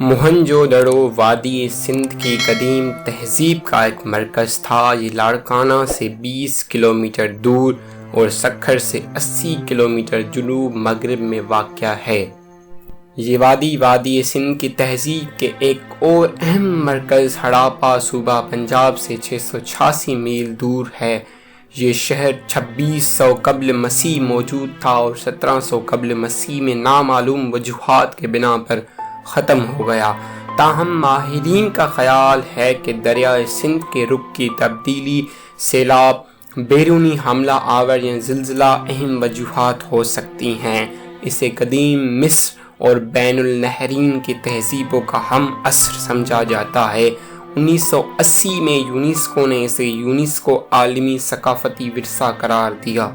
موہنجو دڑو وادی سندھ کی قدیم تہذیب کا ایک مرکز تھا۔ یہ لاڑکانہ سے 20 کلومیٹر دور اور سکھر سے 80 کلومیٹر جنوب مغرب میں واقع ہے۔ یہ وادی سندھ کی تہذیب کے ایک اور اہم مرکز ہڑاپا صوبہ پنجاب سے 686 میل دور ہے۔ یہ شہر 2600 قبل مسیح موجود تھا اور 1700 قبل مسیح میں نامعلوم وجوہات کے بنا پر ختم ہو گیا۔ تاہم ماہرین کا خیال ہے کہ دریائے سندھ کے رخ کی تبدیلی، سیلاب، بیرونی حملہ آور یا زلزلہ اہم وجوہات ہو سکتی ہیں۔ اسے قدیم مصر اور بین النہرین کی تہذیبوں کا ہم عصر سمجھا جاتا ہے۔ 1980 میں یونیسکو نے اسے یونیسکو عالمی ثقافتی ورثہ قرار دیا۔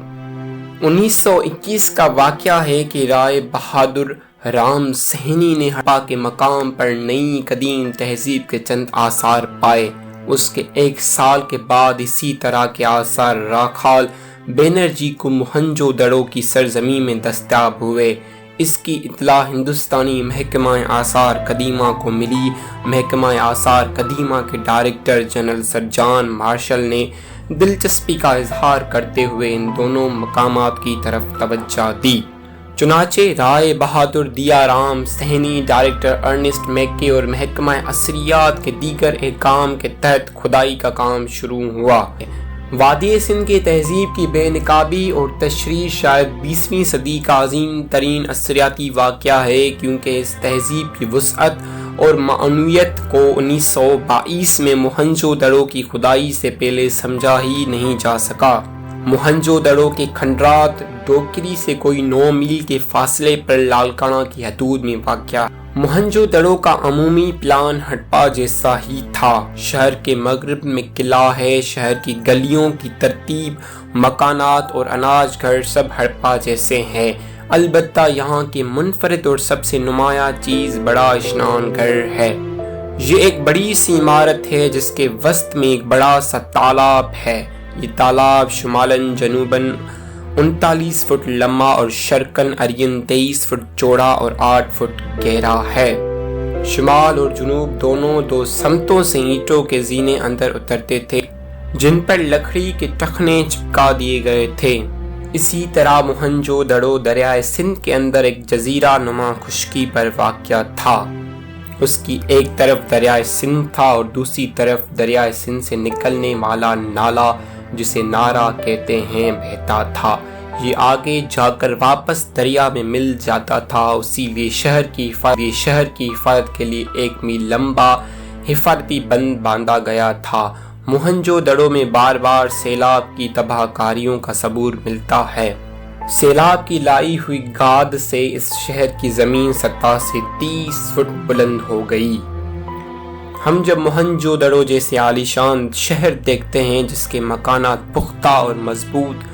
1921 کا واقعہ ہے کہ رائے بہادر رام سہنی نے ہڑپا کے مقام پر نئی قدیم تہذیب کے چند آثار پائے۔ اس کے ایک سال کے بعد اسی طرح کے آثار راکھال بینرجی کو موہنجو دڑو کی سرزمین میں دستیاب ہوئے۔ اس کی اطلاع ہندوستانی محکمہ آثار قدیمہ کو ملی۔ محکمہ آثار قدیمہ کے director general sir John Marshall نے دلچسپی کا اظہار کرتے ہوئے ان دونوں مقامات کی طرف توجہ دی۔ چنانچہ رائے بہادر دیا رام سہنی، ڈائریکٹر ارنسٹ میکے اور محکمہ اثریات کے دیگر احکام کے تحت کھدائی کا کام شروع ہوا۔ وادی سندھ کی تہذیب کی بے نقابی اور تشریح شاید 20ویں صدی کا عظیم ترین اثریاتی واقعہ ہے، کیونکہ اس تہذیب کی وسعت اور معنویت کو 1922 میں موہنجو دڑو کی کھدائی سے پہلے سمجھا ہی نہیں جا سکا۔ موہنجو دڑو کے کھنڈرات ڈوکری سے کوئی 9 میل کے فاصلے پر لاڑکانہ کی حدود میں واقع۔ موہنجو دڑو کا عمومی پلان ہڑپا جیسا ہی تھا۔ شہر کے مغرب میں قلعہ ہے۔ شہر کی گلیوں کی ترتیب، مکانات اور اناج گھر سب ہڑپا جیسے ہیں، البتہ یہاں کی منفرد اور سب سے نمایاں چیز بڑا اشنان گھر ہے۔ یہ ایک بڑی سی عمارت ہے جس کے وسط میں ایک بڑا سا تالاب ہے۔ یہ تالاب شمالاً جنوباً 39 فٹ لمبا اور شرقاً ارین 23 فٹ چوڑا اور 8 فٹ گہرا ہے۔ شمال اور جنوب دونوں دو سمتوں سے اینٹوں کے زینے اندر اترتے تھے جن پر لکڑی کے ٹخنے چپکا دیے گئے تھے۔ اسی طرح موہنجو دڑو دریائے سندھ کے اندر ایک جزیرہ نما خشکی پر واقع تھا۔ اس کی ایک طرف دریائے سندھ تھا اور دوسری طرف دریائے سندھ سے نکلنے والا نالا جسے نارا کہتے ہیں بہتا تھا۔ یہ آگے جا کر واپس دریا میں مل جاتا تھا۔ اسی لیے شہر کی حفاظت کے لیے 1 میل لمبا حفاظتی بند باندھا گیا تھا۔ موہنجو دڑو میں بار بار سیلاب کی تباہ کاریوں کا ثبوت ملتا ہے۔ سیلاب کی لائی ہوئی گاد سے اس شہر کی زمین سطح سے 30 فٹ بلند ہو گئی۔ ہم جب موہنجو دڑو جیسے عالیشان شہر دیکھتے ہیں جس کے مکانات پختہ اور مضبوط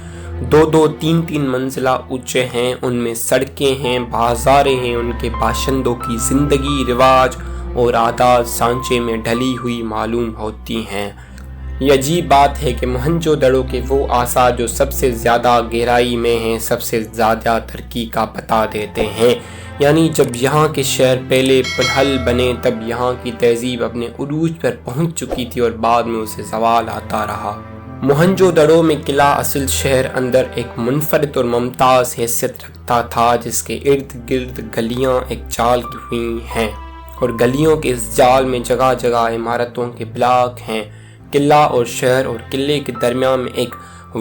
2 3 منزلہ اونچے ہیں، ان میں سڑکیں ہیں، بازاریں ہیں، ان کے باشندوں کی زندگی، رواج اور عادات سانچے میں ڈھلی ہوئی معلوم ہوتی ہیں۔ یہ عجیب بات ہے کہ موہنجو دڑو کے وہ آثار جو سب سے زیادہ گہرائی میں ہیں سب سے زیادہ ترقی کا پتہ دیتے ہیں۔ یعنی جب یہاں کے شہر پہلے پنہل بنے تب یہاں کی تہذیب اپنے عروج پر پہنچ چکی تھی اور بعد میں اسے زوال آتا رہا۔ موہنجو دڑو میں قلعہ اصل شہر اندر ایک منفرد اور ممتاز حیثیت رکھتا تھا، جس کے ارد گرد گلیاں ایک جال کی ہوئی ہیں اور گلیوں کے اس جال میں جگہ جگہ عمارتوں کے بلاک ہیں۔ قلعہ اور شہر اور قلعے کے درمیان میں ایک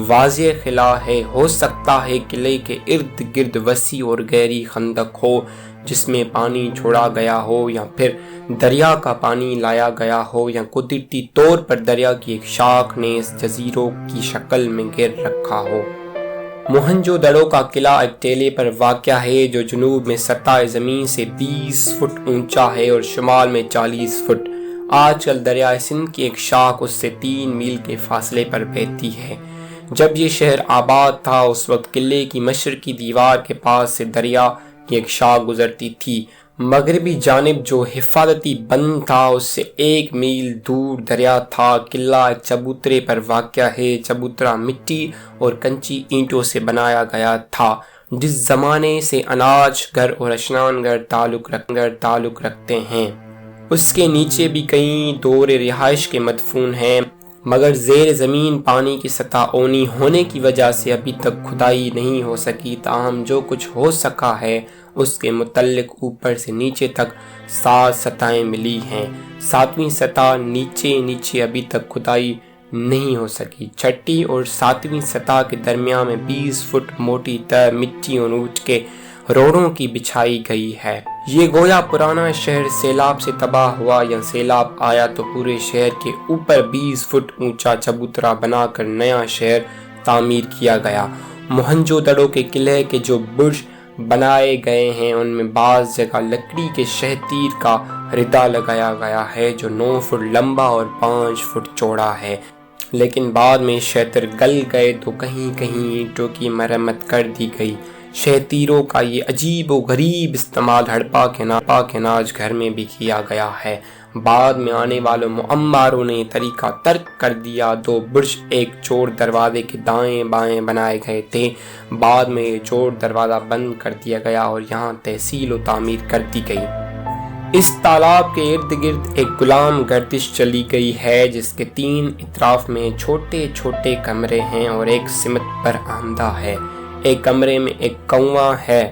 واضح خلا ہے۔ ہو سکتا ہے قلعے کے ارد گرد وسیع اور گہری خندق ہو جس میں پانی چھوڑا گیا ہو، یا پھر دریا کا پانی لایا گیا ہو، یا قدرتی طور پر دریا کی ایک شاخ نے اس جزیروں کی شکل میں گر رکھا ہو۔ موہنجو دڑو کا قلعہ ایک ٹیلے پر واقع ہے جو جنوب میں سطح زمین سے 20 فٹ اونچا ہے اور شمال میں 40 فٹ۔ آج کل دریائے سندھ کی ایک شاخ اس سے 3 میل کے فاصلے پر بہتی ہے۔ جب یہ شہر آباد تھا اس وقت قلعے کی مشرقی دیوار کے پاس سے دریا کی ایک شاخ گزرتی تھی۔ مغربی جانب جو حفاظتی بند تھا اس سے 1 میل دور دریا تھا۔ قلعہ ایک چبوترے پر واقع ہے۔ چبوترا مٹی اور کنچی اینٹوں سے بنایا گیا تھا۔ جس زمانے سے اناج گھر اور اشنان گھر تعلق رکھتے ہیں۔ اس کے نیچے بھی کئی دور رہائش کے مدفون ہیں، مگر زیر زمین پانی کی سطح اونی ہونے کی وجہ سے ابھی تک کھدائی نہیں ہو سکی۔ تاہم جو کچھ ہو سکا ہے اس کے متعلق اوپر سے نیچے تک 7 سطحیں ملی ہیں۔ 7ویں سطح نیچے ابھی تک کھدائی نہیں ہو سکی۔ 6ٹھی اور 7ویں سطح کے درمیان میں 20 فٹ موٹی تہ مٹی اور اونٹ کے روڑوں کی بچھائی گئی ہے۔ یہ گویا پرانا شہر سیلاب سے تباہ ہوا یا سیلاب آیا تو پورے شہر کے اوپر 20 فٹ اونچا چبوترا بنا کر نیا شہر تعمیر کیا گیا۔ موہنجو دڑو کے قلعے کے جو برج بنائے گئے ہیں ان میں بعض جگہ لکڑی کے شہتیر کا ردہ لگایا گیا ہے جو 9 فٹ لمبا اور 5 فٹ چوڑا ہے، لیکن بعد میں شتر گل گئے تو کہیں اینٹوں کی مرمت کر دی گئی۔ شہتیروں کا یہ عجیب و غریب استعمال ہڑپا کے ناج گھر میں بھی کیا گیا ہے۔ بعد میں آنے والوں معماروں نے یہ طریقہ ترک کر دیا۔ 2 برج ایک چور دروازے کے دائیں بائیں بنائے گئے تھے، بعد میں یہ چور دروازہ بند کر دیا گیا اور یہاں تحصیل و تعمیر کر دی گئی۔ اس تالاب کے ارد گرد ایک غلام گردش چلی گئی ہے جس کے 3 اطراف میں چھوٹے چھوٹے کمرے ہیں اور ایک سمت پر آمدہ ہے۔ ایک کمرے میں ایک کنواں ہے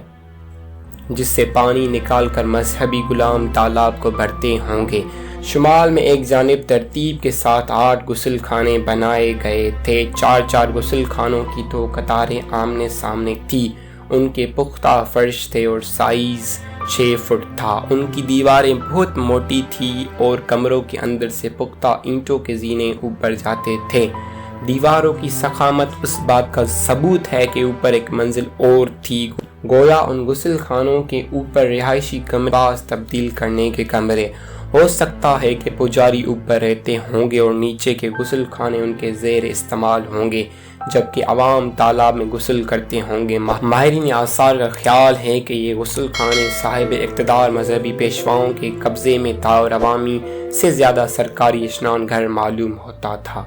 جس سے پانی نکال کر مذہبی غلام تالاب کو بھرتے ہوں گے۔ شمال میں ایک جانب ترتیب کے ساتھ 8 غسل خانے بنائے گئے تھے۔ 4 غسل خانوں کی 2 قطاریں آمنے سامنے تھی۔ ان کے پختہ فرش تھے اور سائز 6 فٹ تھا۔ ان کی دیواریں بہت موٹی تھی اور کمروں کے اندر سے پختہ اینٹوں کے زینے اوپر جاتے تھے۔ دیواروں کی ضخامت اس بات کا ثبوت ہے کہ اوپر ایک منزل اور تھی، گویا ان غسل خانوں کے اوپر رہائشی کمرے تبدیل کرنے کے کمرے۔ ہو سکتا ہے کہ پجاری اوپر رہتے ہوں گے اور نیچے کے غسل خانے ان کے زیر استعمال ہوں گے، جبکہ عوام تالاب میں غسل کرتے ہوں گے۔ ماہرین آثار کا خیال ہے کہ یہ غسل خانے صاحب اقتدار مذہبی پیشواؤں کے قبضے میں تھا اور عوامی سے زیادہ سرکاری اشنان گھر معلوم ہوتا تھا۔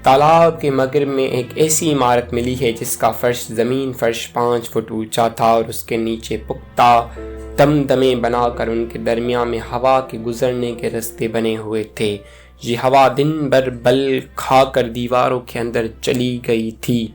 تالاب کے مغرب میں ایک ایسی عمارت ملی ہے جس کا فرش زمین فرش 5 فٹ اونچا تھا اور اس کے نیچے پختہ دمدمے بنا کر ان کے درمیان میں ہوا کے گزرنے کے راستے بنے ہوئے تھے۔ یہ ہوا دن بھر بل کھا کر دیواروں کے اندر چلی گئی تھی۔